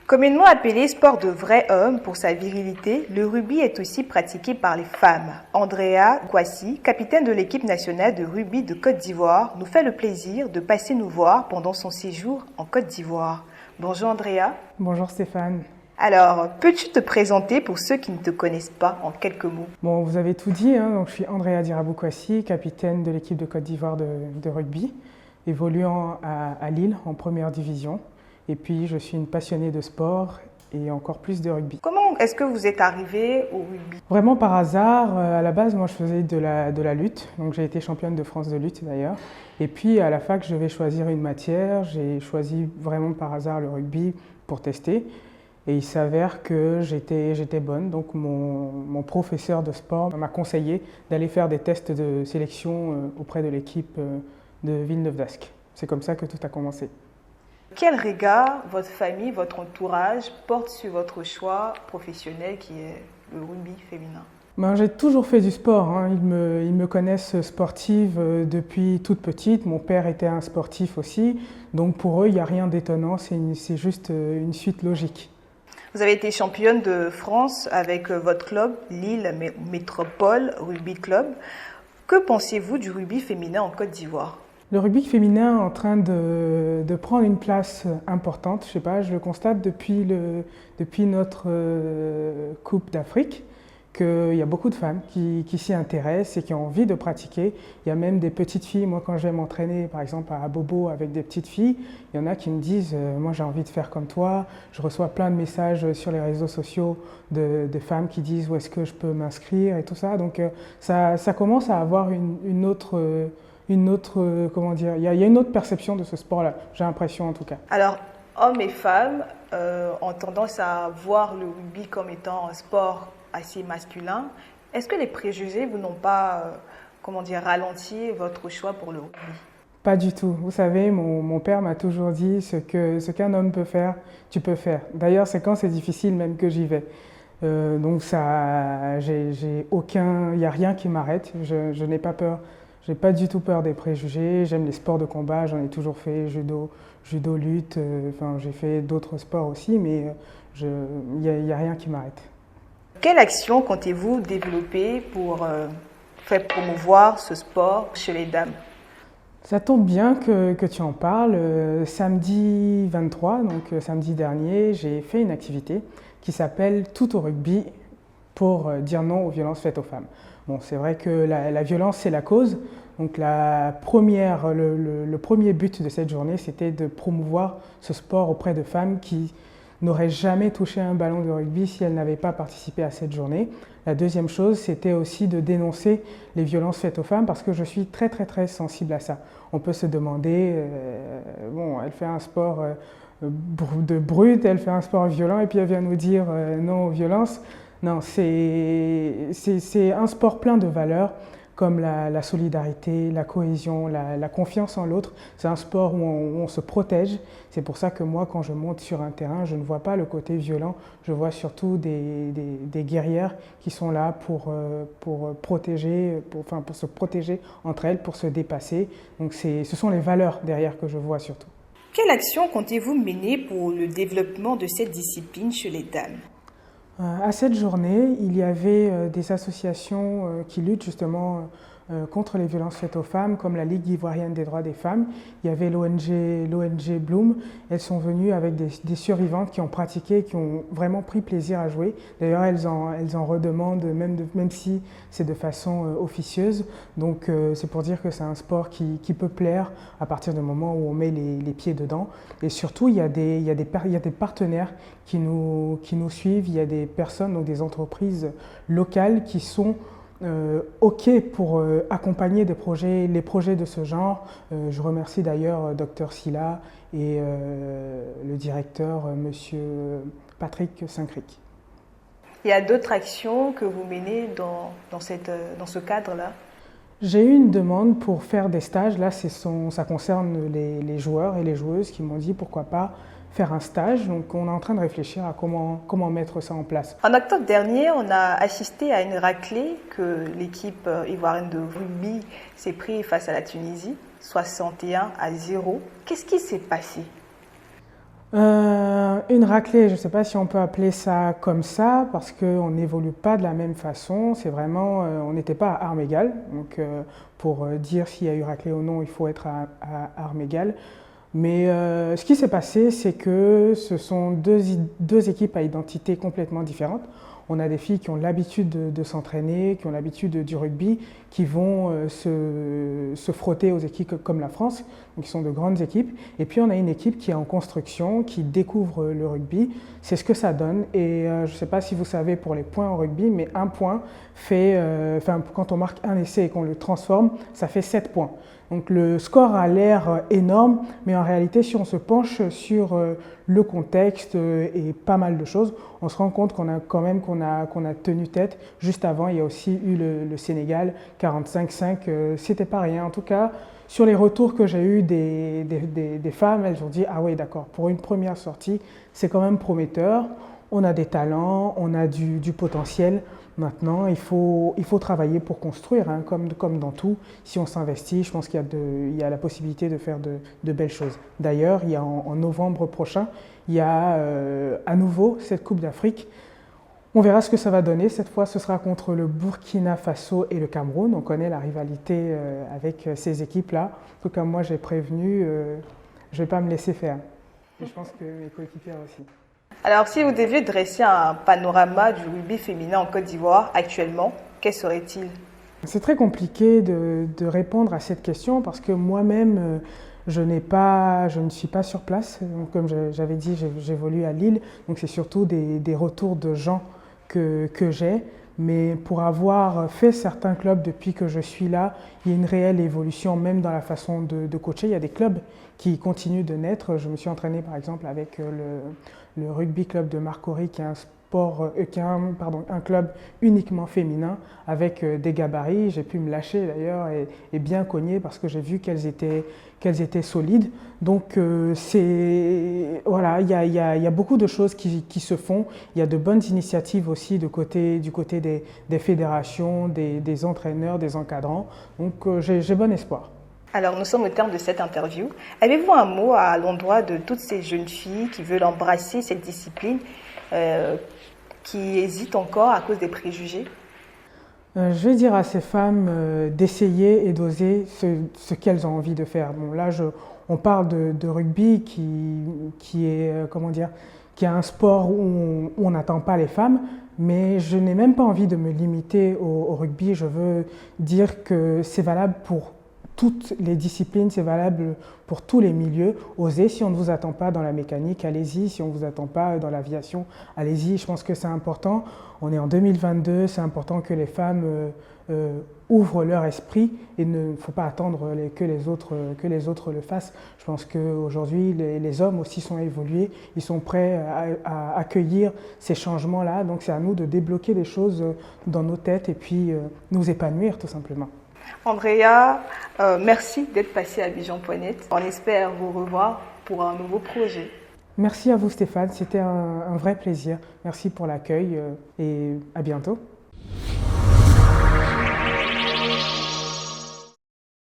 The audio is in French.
Communément appelé sport de vrai homme pour sa virilité, le rugby est aussi pratiqué par les femmes. Andrea Kwasi, capitaine de l'équipe nationale de rugby de Côte d'Ivoire, nous fait le plaisir de passer nous voir pendant son séjour en Côte d'Ivoire. Bonjour Andrea. Bonjour Stéphane. Alors, peux-tu te présenter pour ceux qui ne te connaissent pas en quelques mots? Bon, vous avez tout dit, hein, donc je suis Andrea Dirabou Kwasi, capitaine de l'équipe de Côte d'Ivoire de rugby, évoluant à Lille en première division. Et puis, je suis une passionnée de sport et encore plus de rugby. Comment est-ce que vous êtes arrivé au rugby? Vraiment par hasard, à la base, moi je faisais de la lutte, donc j'ai été championne de France de lutte d'ailleurs. Et puis à la fac, je devais choisir une matière, j'ai choisi vraiment par hasard le rugby pour tester. Et il s'avère que j'étais bonne, donc mon professeur de sport m'a conseillé d'aller faire des tests de sélection auprès de l'équipe de Villeneuve d'Ascq. C'est comme ça que tout a commencé. Quel regard votre famille, votre entourage porte sur votre choix professionnel qui est le rugby féminin? J'ai toujours fait du sport, hein. Ils me connaissent sportive depuis toute petite. Mon père était un sportif aussi, donc pour eux, il n'y a rien d'étonnant, c'est juste une suite logique. Vous avez été championne de France avec votre club, Lille Métropole Rugby Club. Que pensez-vous du rugby féminin en Côte d'Ivoire? Le rugby féminin est en train de prendre une place importante. Je sais pas, je le constate depuis notre Coupe d'Afrique, qu'il y a beaucoup de femmes qui s'y intéressent et qui ont envie de pratiquer. Il y a même des petites filles. Moi, quand je vais m'entraîner, par exemple, à Bobo avec des petites filles, il y en a qui me disent moi, j'ai envie de faire comme toi. Je reçois plein de messages sur les réseaux sociaux de femmes qui disent où est-ce que je peux m'inscrire et tout ça. Donc, ça commence à avoir une autre, comment dire, il y a une autre perception de ce sport-là, j'ai l'impression en tout cas. Alors, hommes et femmes ont tendance à voir le rugby comme étant un sport assez masculin. Est-ce que les préjugés vous n'ont pas, ralenti votre choix pour le rugby? Pas du tout. Vous savez, mon père m'a toujours dit ce qu'un homme peut faire, tu peux faire. D'ailleurs, c'est quand c'est difficile même que j'y vais. Donc ça, j'ai aucun, il n'y a rien qui m'arrête. Je n'ai pas peur. J'ai pas du tout peur des préjugés, j'aime les sports de combat, j'en ai toujours fait, judo, lutte, j'ai fait d'autres sports aussi, mais il y a rien qui m'arrête. Quelle action comptez-vous développer pour faire promouvoir ce sport chez les dames? Ça tombe bien que tu en parles. Samedi 23, donc samedi dernier, j'ai fait une activité qui s'appelle Tout au rugby pour dire non aux violences faites aux femmes. Bon, c'est vrai que la violence, c'est la cause. Donc le premier but de cette journée, c'était de promouvoir ce sport auprès de femmes qui n'auraient jamais touché un ballon de rugby si elles n'avaient pas participé à cette journée. La deuxième chose, c'était aussi de dénoncer les violences faites aux femmes parce que je suis très très très sensible à ça. On peut se demander, elle fait un sport de brute, elle fait un sport violent et puis elle vient nous dire non aux violences. Non, c'est un sport plein de valeurs comme la solidarité, la cohésion, la confiance en l'autre. C'est un sport où on se protège. C'est pour ça que moi, quand je monte sur un terrain, je ne vois pas le côté violent. Je vois surtout des guerrières qui sont là pour se protéger entre elles, pour se dépasser. Donc ce sont les valeurs derrière que je vois surtout. Quelle action comptez-vous mener pour le développement de cette discipline chez les dames? À cette journée, il y avait des associations qui luttent justement contre les violences faites aux femmes, comme la Ligue ivoirienne des droits des femmes. Il y avait l'ONG Bloom. Elles sont venues avec des survivantes qui ont pratiqué, qui ont vraiment pris plaisir à jouer. D'ailleurs, elles en redemandent, même si c'est de façon officieuse. Donc, c'est pour dire que c'est un sport qui peut plaire à partir du moment où on met les pieds dedans. Et surtout, il y a des partenaires qui nous suivent. Il y a des personnes, donc des entreprises locales qui sont OK pour accompagner les projets de ce genre. Je remercie d'ailleurs Dr Silla et le directeur, Monsieur Patrick Saint-Cric. Il y a d'autres actions que vous menez dans ce cadre-là? J'ai eu une demande pour faire des stages. Là, ça concerne les joueurs et les joueuses qui m'ont dit pourquoi pas faire un stage. Donc, on est en train de réfléchir à comment mettre ça en place. En octobre dernier, on a assisté à une raclée que l'équipe ivoirienne de rugby s'est prise face à la Tunisie, 61-0. Qu'est-ce qui s'est passé? Une raclée, je ne sais pas si on peut appeler ça comme ça, parce qu'on n'évolue pas de la même façon. C'est vraiment, on n'était pas à armes égales. Donc, pour dire s'il y a eu raclée ou non, il faut être à armes égales. Mais ce qui s'est passé, c'est que ce sont deux équipes à identité complètement différentes. On a des filles qui ont l'habitude de s'entraîner, qui ont l'habitude du rugby, qui vont se frotter aux équipes comme la France, donc qui sont de grandes équipes. Et puis on a une équipe qui est en construction, qui découvre le rugby. C'est ce que ça donne. Et je ne sais pas si vous savez pour les points en rugby, mais un point fait, quand on marque un essai et qu'on le transforme, ça fait 7 points. Donc le score a l'air énorme, mais en réalité, si on se penche sur le contexte et pas mal de choses, on se rend compte qu'on a tenu tête. Juste avant, il y a aussi eu le Sénégal 45-5. C'était pas rien. En tout cas, sur les retours que j'ai eus des femmes, elles ont dit ah oui, d'accord, pour une première sortie, c'est quand même prometteur. On a des talents, on a du potentiel. Maintenant, il faut travailler pour construire, hein, comme dans tout. Si on s'investit, je pense qu'il y a la possibilité de faire de belles choses. D'ailleurs, il y a en novembre prochain, il y a à nouveau cette Coupe d'Afrique. On verra ce que ça va donner. Cette fois, ce sera contre le Burkina Faso et le Cameroun. On connaît la rivalité avec ces équipes-là. En tout cas, moi, j'ai prévenu, je ne vais pas me laisser faire. Et je pense que mes coéquipiers aussi. Alors, si vous deviez dresser un panorama du rugby féminin en Côte d'Ivoire actuellement, quel serait-il? C'est très compliqué de répondre à cette question parce que moi-même, je ne suis pas sur place. Donc, comme j'avais dit, j'évolue à Lille, donc c'est surtout des retours de gens que j'ai. Mais pour avoir fait certains clubs depuis que je suis là, il y a une réelle évolution même dans la façon de coacher. Il y a des clubs qui continuent de naître. Je me suis entraîné par exemple avec le rugby club de Marcory, qui est un club uniquement féminin avec des gabarits. J'ai pu me lâcher d'ailleurs et bien cogner parce que j'ai vu qu'elles étaient solides. Donc voilà, il y a beaucoup de choses qui se font. Il y a de bonnes initiatives aussi du côté des fédérations, des entraîneurs, des encadrants. Donc j'ai bon espoir. Alors, nous sommes au terme de cette interview. Avez-vous un mot à l'endroit de toutes ces jeunes filles qui veulent embrasser cette discipline, qui hésitent encore à cause des préjugés? Je vais dire à ces femmes d'essayer et d'oser ce qu'elles ont envie de faire. Bon, là, on parle de rugby qui est, qui est un sport où on n'attend pas les femmes, mais je n'ai même pas envie de me limiter au rugby. Je veux dire que c'est valable pour toutes les disciplines, c'est valable pour tous les milieux. Osez, si on ne vous attend pas dans la mécanique, allez-y. Si on ne vous attend pas dans l'aviation, allez-y. Je pense que c'est important. On est en 2022, c'est important que les femmes ouvrent leur esprit et il ne faut pas attendre que les autres le fassent. Je pense qu'aujourd'hui, les hommes aussi sont évolués. Ils sont prêts à accueillir ces changements-là. Donc c'est à nous de débloquer des choses dans nos têtes et puis nous épanouir tout simplement. Andrea, merci d'être passé à Abidjan.net. On espère vous revoir pour un nouveau projet. Merci à vous Stéphane, c'était un vrai plaisir. Merci pour l'accueil et à bientôt.